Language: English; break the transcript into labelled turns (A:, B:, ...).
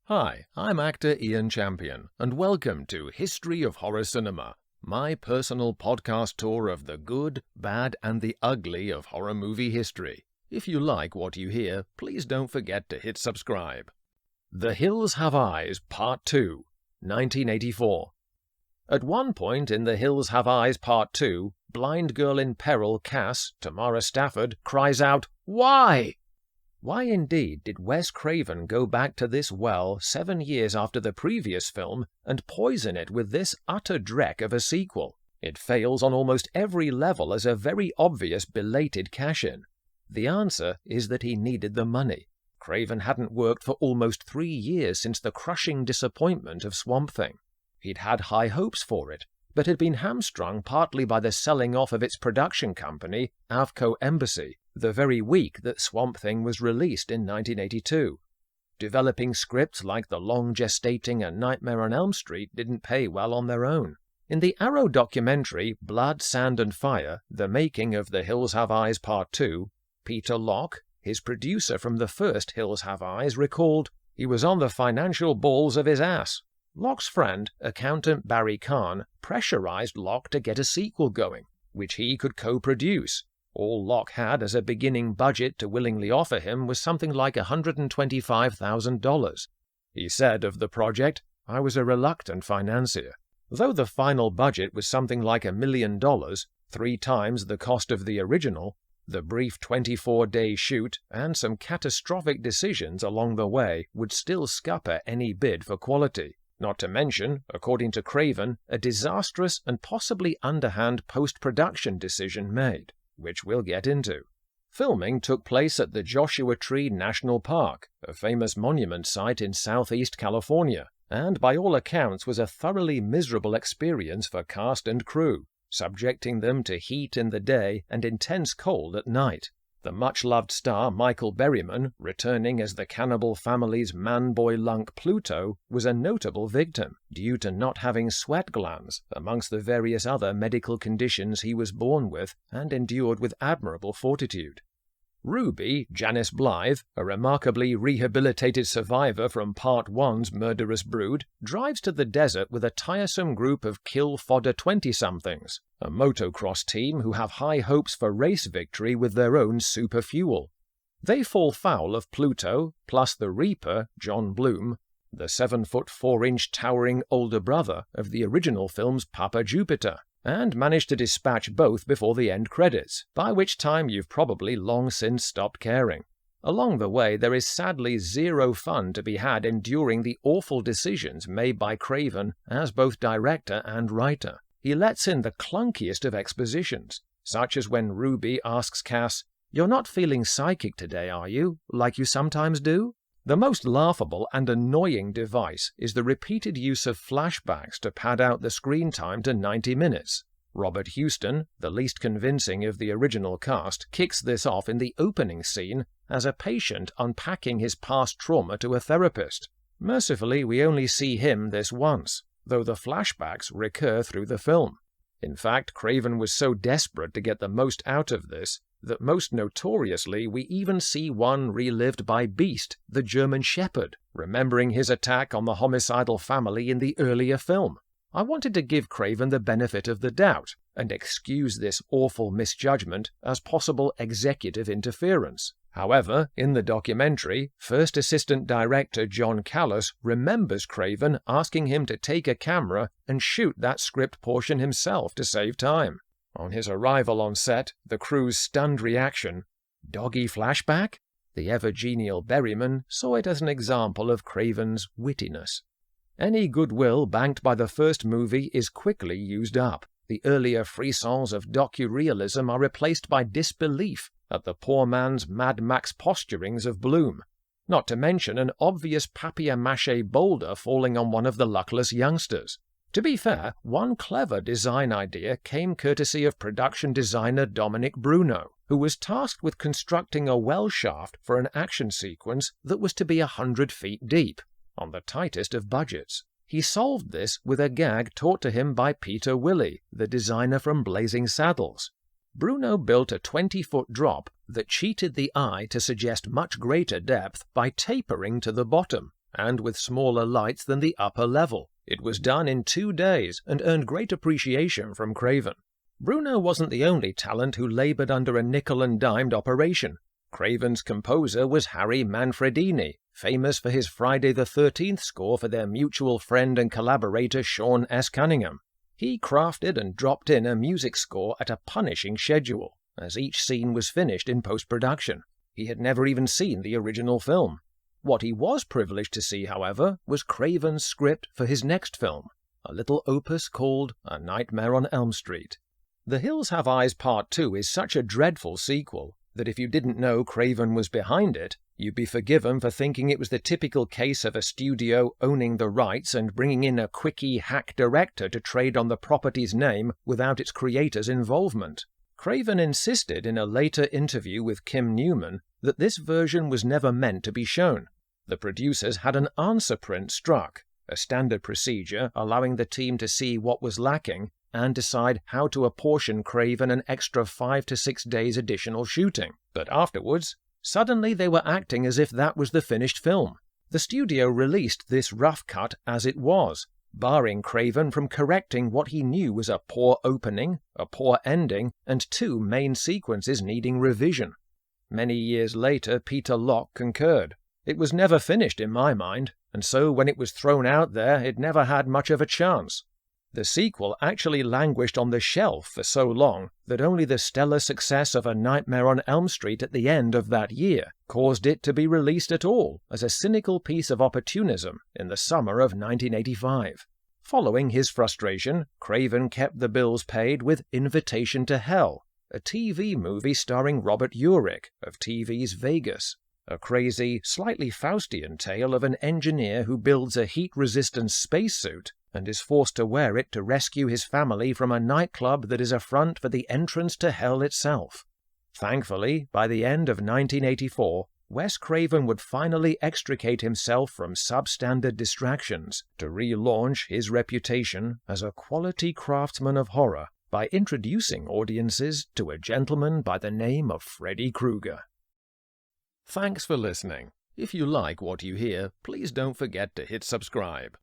A: Hi, I'm actor Ian Champion, and welcome to History of Horror Cinema, my personal podcast tour of the good, bad, and the ugly of horror movie history. If you like what you hear, please don't forget to hit subscribe. The Hills Have Eyes, Part 2, 1984. At one point in The Hills Have Eyes, Part 2, blind girl in peril Cass, Tamara Stafford, cries out, "Why?" Why indeed did Wes Craven go back to this well 7 years after the previous film and poison it with this utter dreck of a sequel? It fails on almost every level as a very obvious belated cash-in. The answer is that he needed the money. Craven hadn't worked for almost 3 years since the crushing disappointment of Swamp Thing. He'd had high hopes for it, but had been hamstrung partly by the selling off of its production company, Avco Embassy, the very week that Swamp Thing was released in 1982. Developing scripts like the long-gestating A Nightmare on Elm Street didn't pay well on their own. In the Arrow documentary Blood, Sand and Fire, The Making of The Hills Have Eyes Part 2, Peter Locke, his producer from the first Hills Have Eyes, recalled, "He was on the financial balls of his ass." Locke's friend, accountant Barry Kahn, pressurized Locke to get a sequel going, which he could co-produce. All Locke had as a beginning budget to willingly offer him was something like $125,000. He said of the project, "I was a reluctant financier." Though the final budget was something like $1 million, 3 times the cost of the original, the brief 24-day shoot and some catastrophic decisions along the way would still scupper any bid for quality. Not to mention, according to Craven, a disastrous and possibly underhand post-production decision made, which we'll get into. Filming took place at the Joshua Tree National Park, a famous monument site in southeast California, and by all accounts was a thoroughly miserable experience for cast and crew, subjecting them to heat in the day and intense cold at night. The much-loved star Michael Berryman, returning as the cannibal family's man-boy lunk Pluto, was a notable victim, due to not having sweat glands, amongst the various other medical conditions he was born with and endured with admirable fortitude. Ruby, Janice Blythe, a remarkably rehabilitated survivor from Part 1's murderous brood, drives to the desert with a tiresome group of kill-fodder 20-somethings, a motocross team who have high hopes for race victory with their own super fuel. They fall foul of Pluto, plus the Reaper, John Bloom, the 7-foot-4-inch towering older brother of the original film's Papa Jupiter, and manage to dispatch both before the end credits, by which time you've probably long since stopped caring. Along the way, there is sadly zero fun to be had enduring the awful decisions made by Craven as both director and writer. He lets in the clunkiest of expositions, such as when Ruby asks Cass, "You're not feeling psychic today, are you, like you sometimes do?" The most laughable and annoying device is the repeated use of flashbacks to pad out the screen time to 90 minutes. Robert Houston, the least convincing of the original cast, kicks this off in the opening scene as a patient unpacking his past trauma to a therapist. Mercifully, we only see him this once, though the flashbacks recur through the film. In fact, Craven was so desperate to get the most out of this that most notoriously we even see one relived by Beast, the German Shepherd, remembering his attack on the homicidal family in the earlier film. I wanted to give Craven the benefit of the doubt and excuse this awful misjudgment as possible executive interference. However, in the documentary, first assistant director John Callis remembers Craven asking him to take a camera and shoot that script portion himself to save time. On his arrival on set, the crew's stunned reaction, "Doggy flashback?" The ever-genial Berryman saw it as an example of Craven's wittiness. Any goodwill banked by the first movie is quickly used up. The earlier frisons of docu-realism are replaced by disbelief at the poor man's Mad Max posturings of Bloom, not to mention an obvious papier-mâché boulder falling on one of the luckless youngsters. To be fair, one clever design idea came courtesy of production designer Dominic Bruno, who was tasked with constructing a well shaft for an action sequence that was to be 100 feet deep, on the tightest of budgets. He solved this with a gag taught to him by Peter Willey, the designer from Blazing Saddles. Bruno built a 20-foot drop that cheated the eye to suggest much greater depth by tapering to the bottom. and with smaller lights than the upper level. It was done in 2 days and earned great appreciation from Craven. Bruno wasn't the only talent who labored under a nickel-and-dimed operation. Craven's composer was Harry Manfredini, famous for his Friday the 13th score for their mutual friend and collaborator Sean S. Cunningham. He crafted and dropped in a music score at a punishing schedule, as each scene was finished in post-production. He had never even seen the original film. What he was privileged to see, however, was Craven's script for his next film, a little opus called A Nightmare on Elm Street. The Hills Have Eyes Part 2 is such a dreadful sequel that if you didn't know Craven was behind it, you'd be forgiven for thinking it was the typical case of a studio owning the rights and bringing in a quickie hack director to trade on the property's name without its creator's involvement. Craven insisted in a later interview with Kim Newman that this version was never meant to be shown. The producers had an answer print struck, a standard procedure allowing the team to see what was lacking and decide how to apportion Craven an extra 5 to 6 days additional shooting. But afterwards, suddenly they were acting as if that was the finished film. The studio released this rough cut as it was, barring Craven from correcting what he knew was a poor opening, a poor ending, and 2 main sequences needing revision. Many years later, Peter Locke concurred. It was never finished in my mind, and so when it was thrown out there, it never had much of a chance. The sequel actually languished on the shelf for so long that only the stellar success of A Nightmare on Elm Street at the end of that year caused it to be released at all as a cynical piece of opportunism in the summer of 1985. Following his frustration, Craven kept the bills paid with Invitation to Hell, a TV movie starring Robert Urich of TV's Vegas, a crazy, slightly Faustian tale of an engineer who builds a heat-resistant spacesuit and is forced to wear it to rescue his family from a nightclub that is a front for the entrance to hell itself. Thankfully, by the end of 1984, Wes Craven would finally extricate himself from substandard distractions to relaunch his reputation as a quality craftsman of horror by introducing audiences to a gentleman by the name of Freddy Krueger. Thanks for listening. If you like what you hear, please don't forget to hit subscribe.